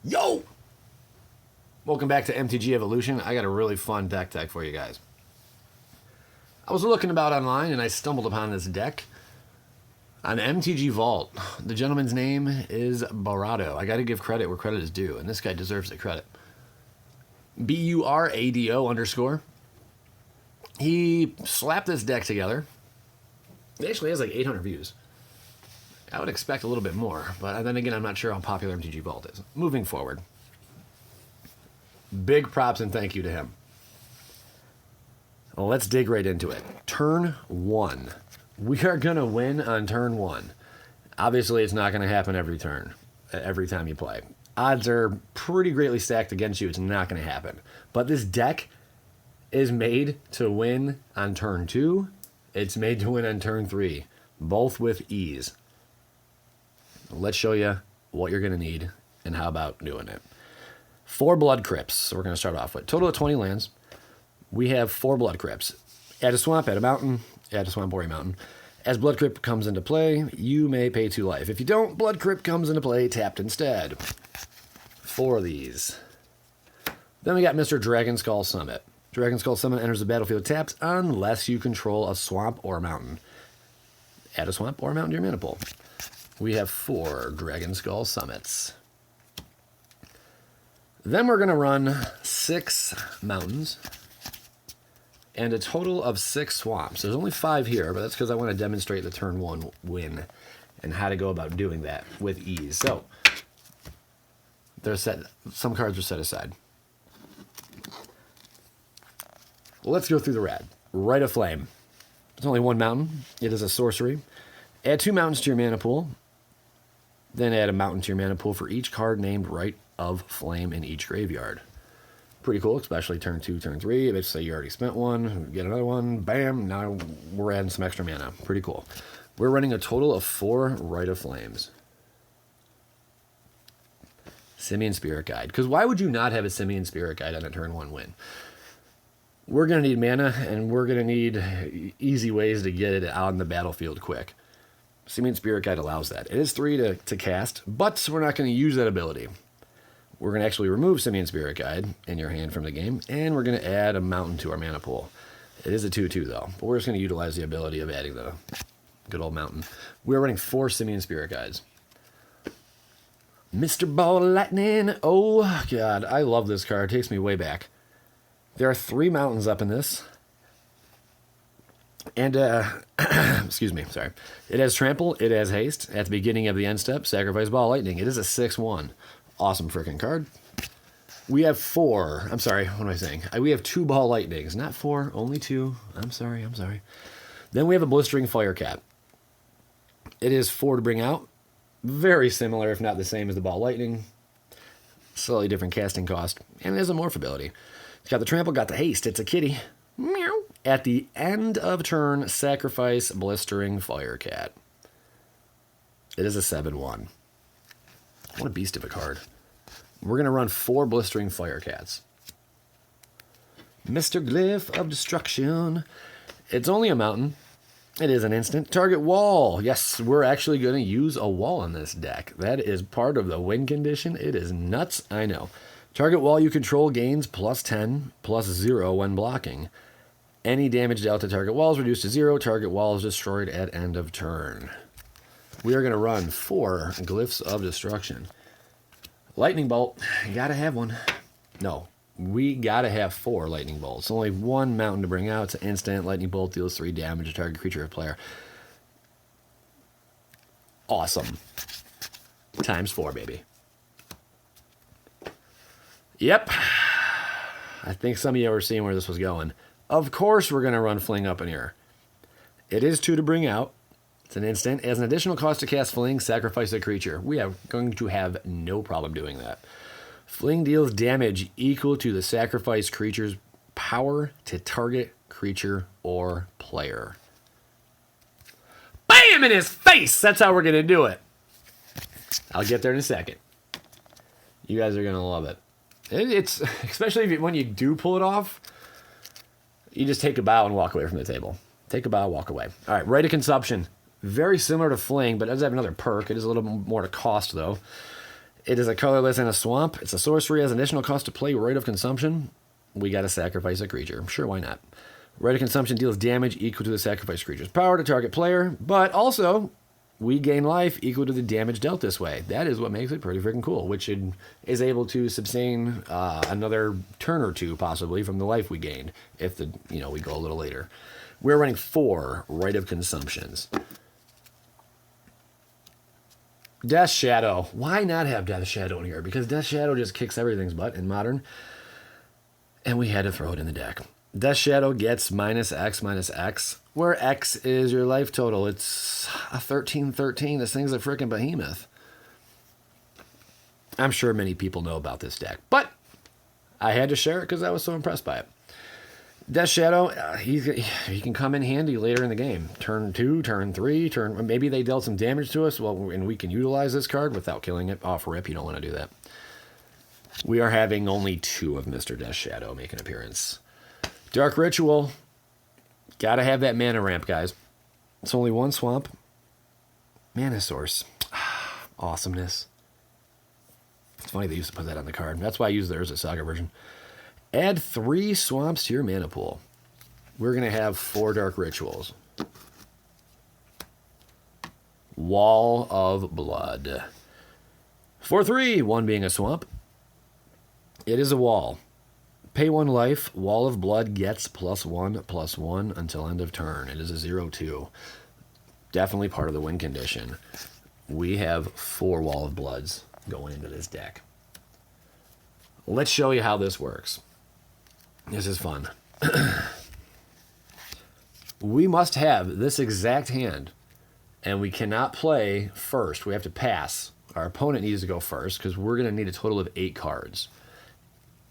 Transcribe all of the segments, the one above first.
Yo! Welcome back to MTG Evolution. I got a really fun deck tech for you guys. I was looking about online and I stumbled upon this deck on MTG Vault. The gentleman's name is Barado. I got to give credit where credit is due, and this guy deserves the credit. BURADO_. He slapped this deck together. It actually has like 800 views. I would expect a little bit more, but then again, I'm not sure how popular MTG Vault is. Moving forward. Big props and thank you to him. Well, let's dig right into it. Turn 1. We are going to win on turn 1. Obviously, it's not going to happen every turn, every time you play. Odds are pretty greatly stacked against you. It's not going to happen. But this deck is made to win on turn 2. It's made to win on turn 3, both with ease. Let's show you what you're going to need and how about doing it. 4 Blood Crypts, so we're going to start off with. Total of 20 lands. We have 4 Blood Crypts. Add a swamp, add a mountain, add a swamp or a mountain. As Blood Crypt comes into play, you may pay 2 life. If you don't, Blood Crypt comes into play tapped instead. 4 of these. Then we got Mr. Dragon Skull Summit. Dragon Skull Summit enters the battlefield tapped unless you control a swamp or a mountain. Add a swamp or a mountain to your mana pool. We have 4 Dragon Skull Summits. Then we're going to run 6 mountains and a total of 6 swamps. There's only 5 here, but that's because I want to demonstrate the turn 1 win and how to go about doing that with ease. So, they're set. Some cards are set aside. Let's go through the red. Rite of Flame. It's only 1 mountain. It is a sorcery. Add 2 mountains to your mana pool. Then add a mountain to your mana pool for each card named Rite of Flame in each graveyard. Pretty cool, especially turn 2, turn 3. Let's say you already spent one, get another one, bam, now we're adding some extra mana. Pretty cool. We're running a total of 4 Rite of Flames. Simian Spirit Guide. Because why would you not have a Simian Spirit Guide on a turn 1 win? We're going to need mana, and we're going to need easy ways to get it out on the battlefield quick. Simian Spirit Guide allows that. It is 3 to cast, but we're not going to use that ability. We're going to actually remove Simian Spirit Guide in your hand from the game, and we're going to add a mountain to our mana pool. It is a 2/2 though, but we're just going to utilize the ability of adding the good old mountain. We're running 4 Simian Spirit Guides. Mr. Ball Lightning. Oh, God. I love this card. It takes me way back. There are 3 mountains up in this. And, excuse me, sorry. It has Trample, it has Haste. At the beginning of the end step, sacrifice Ball Lightning. It is a 6/1. Awesome freaking card. We have 4. I'm sorry, what am I saying? We have 2 Ball Lightnings. Not 4, only 2. I'm sorry. Then we have a Blistering Firecat. It is 4 to bring out. Very similar, if not the same as the Ball Lightning. Slightly different casting cost. And it has a Morph ability. It's got the Trample, got the Haste. It's a kitty. Meow. At the end of turn, sacrifice Blistering Firecat. It is a 7/1. What a beast of a card. We're going to run 4 Blistering Firecats. Mr. Glyph of Destruction. It's only a mountain. It is an instant. Target wall. Yes, we're actually going to use a wall in this deck. That is part of the win condition. It is nuts, I know. Target wall you control gains +10, +0 when blocking. Any damage dealt to target wall is reduced to 0. Target wall is destroyed at end of turn. We are going to run 4 Glyphs of Destruction. Lightning Bolt. You got to have one. No, we got to have 4 Lightning Bolts. Only 1 mountain to bring out. It's an instant. Lightning Bolt deals 3 damage to target creature or player. Awesome. ×4, baby. Yep. I think some of you were seeing where this was going. Of course we're going to run Fling up in here. It is 2 to bring out. It's an instant. As an additional cost to cast Fling, sacrifice a creature. We are going to have no problem doing that. Fling deals damage equal to the sacrificed creature's power to target creature or player. Bam in his face! That's how we're going to do it. I'll get there in a second. You guys are going to love it. It's especially when you do pull it off, you just take a bow and walk away from the table. Take a bow, walk away. All right, Rite of Consumption. Very similar to Fling, but it does have another perk. It is a little more to cost, though. It is a colorless and a swamp. It's a sorcery, has an additional cost to play Rite of Consumption. We got to sacrifice a creature. Sure, why not? Rite of Consumption deals damage equal to the sacrificed creature's power to target player, but also we gain life equal to the damage dealt this way. That is what makes it pretty freaking cool, which is able to sustain another turn or two, possibly, from the life we gained, if we go a little later. We're running 4 Rite of Consumptions. Death Shadow. Why not have Death Shadow in here? Because Death Shadow just kicks everything's butt in Modern, and we had to throw it in the deck. Death Shadow gets -X, where X is your life total. It's a 13/13. This thing's a freaking behemoth. I'm sure many people know about this deck, but I had to share it because I was so impressed by it. Death Shadow, he can come in handy later in the game. Turn 2, turn 3, maybe they dealt some damage to us, and we can utilize this card without killing it off rip. You don't want to do that. We are having only 2 of Mr. Death Shadow make an appearance. Dark Ritual. Gotta have that mana ramp, guys. It's only 1 swamp. Mana Source. Awesomeness. It's funny they used to put that on the card. That's why I use theirs as Saga version. Add 3 swamps to your mana pool. We're going to have 4 Dark Rituals. Wall of Blood. For 3, 1 being a swamp. It is a wall. Pay 1 life. Wall of Blood gets +1/+1 until end of turn. It is a 0/2. Definitely part of the win condition. We have 4 Wall of Bloods going into this deck. Let's show you how this works. This is fun. We must have this exact hand, and we cannot play first. We have to pass. Our opponent needs to go first because we're going to need a total of 8 cards.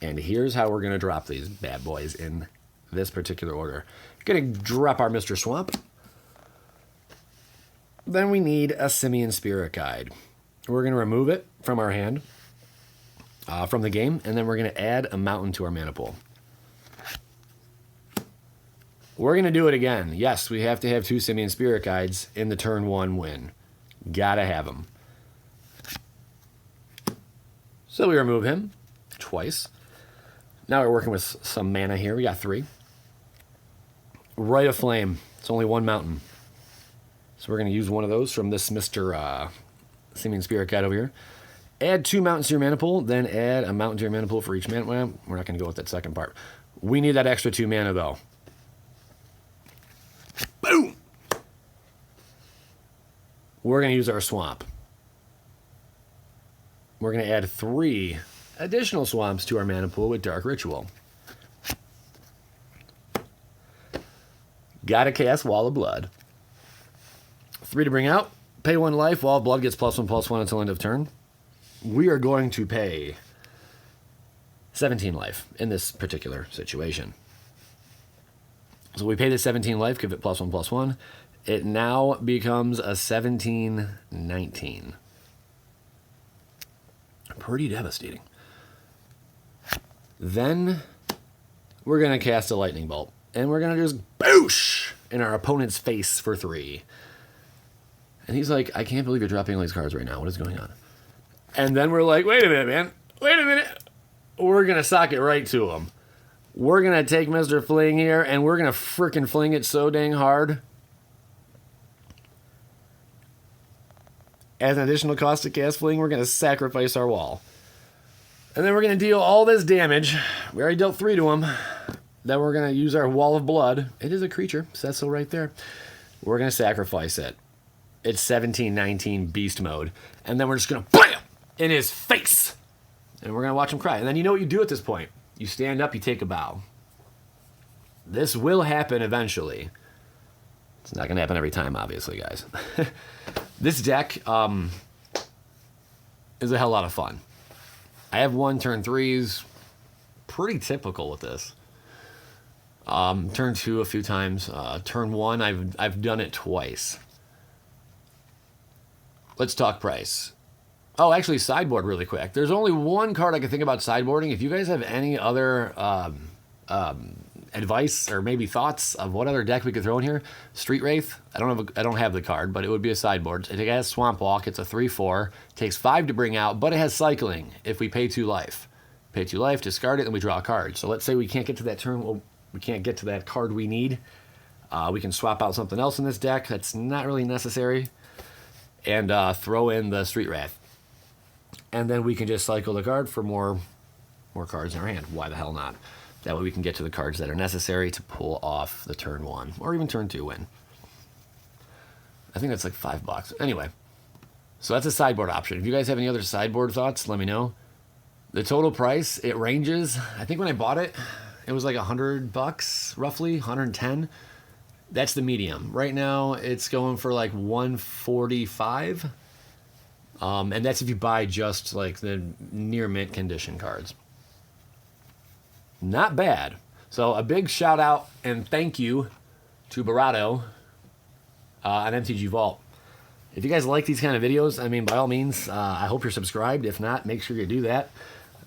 And here's how we're going to drop these bad boys in this particular order. We're going to drop our Mr. Swamp. Then we need a Simian Spirit Guide. We're going to remove it from our hand, from the game, and then we're going to add a mountain to our mana pool. We're going to do it again. Yes, we have to have 2 Simian Spirit Guides in the turn 1 win. Gotta have them. So we remove him twice. Now we're working with some mana here. We got 3. Rite of Flame. It's only 1 mountain. So we're going to use one of those from this Mr. Simian Spirit Guide over here. Add 2 mountains to your mana pool, then add a mountain to your mana pool for each mana. Well, we're not going to go with that second part. We need that extra 2 mana, though. Boom! We're going to use our swamp. We're going to add 3 additional swamps to our mana pool with Dark Ritual. Gotta cast Wall of Blood. 3 to bring out. Pay 1 life. Wall of Blood gets +1/+1 until end of turn. We are going to pay 17 life in this particular situation. So we pay the 17 life, give it +1/+1. It now becomes a 17/19. Pretty devastating. Then we're going to cast a Lightning Bolt. And we're going to just boosh in our opponent's face for 3. And he's like, I can't believe you're dropping all these cards right now. What is going on? And then we're like, wait a minute, man. Wait a minute. We're going to sock it right to him. We're going to take Mr. Fling here, and we're going to frickin' fling it so dang hard. As an additional cost to cast Fling, we're going to sacrifice our wall. And then we're going to deal all this damage. We already dealt 3 to him. Then we're going to use our Wall of Blood. It is a creature. Says so right there. We're going to sacrifice it. It's 17/19 beast mode. And then we're just going to BAM! In his face. And we're going to watch him cry. And then you know what you do at this point. You stand up, you take a bow. This will happen eventually. It's not going to happen every time, obviously, guys. This deck is a hell lot of fun. I have 1 turn 3s. Pretty typical with this. Turn 2 a few times. Turn 1, I've done it twice. Let's talk price. Oh, actually, sideboard really quick. There's only 1 card I can think about sideboarding. If you guys have any other advice or maybe thoughts of what other deck we could throw in here, Street Wraith. I don't have the card, but it would be a sideboard. It has Swamp Walk. It's a 3/4. Takes 5 to bring out, but it has cycling. If we pay 2 life, discard it, and we draw a card. So let's say we can't get to that turn. Well, we can't get to that card we need. We can swap out something else in this deck that's not really necessary, and throw in the Street Wraith, and then we can just cycle the card for more cards in our hand. Why the hell not? That way we can get to the cards that are necessary to pull off the turn 1 or even turn 2 win. I think that's like $5. Anyway, so that's a sideboard option. If you guys have any other sideboard thoughts, let me know. The total price, it ranges. I think when I bought it, it was like $100, roughly 110. That's the medium. Right now, it's going for like 145. And that's if you buy just like the near mint condition cards. Not bad. So a big shout out and thank you to Barato on MTG Vault. If you guys like these kind of videos, I mean, by all means, I hope you're subscribed. If not, make sure you do that.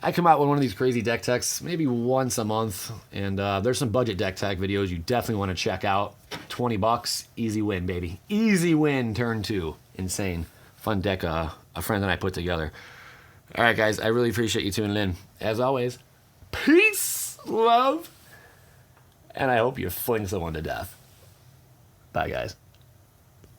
I come out with one of these crazy deck techs maybe once a month, and there's some budget deck tech videos you definitely want to check out. $20, easy win, baby. Easy win, turn 2. Insane. Fun deck a friend and I put together. All right, guys, I really appreciate you tuning in. As always, peace, love, and I hope you fling someone to death. Bye, guys.